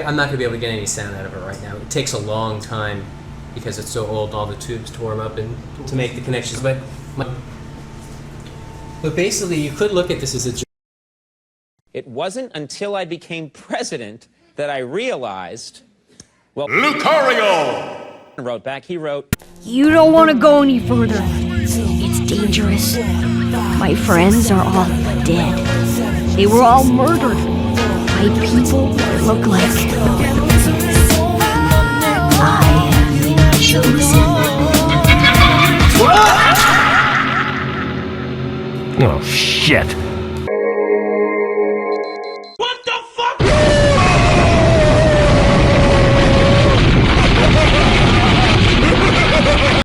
I'm not going to be able to get any sound out of it right now. It takes a long time because it's so old and all the tubes to warm up and to make the connections. But basically, you could look at this as a... It wasn't until I became president that I realized, well... Lucario! Wrote back, he wrote... You don't want to go any further. It's dangerous. My friends are all dead. They were all murdered. My people look like I am chosen. Oh, shit.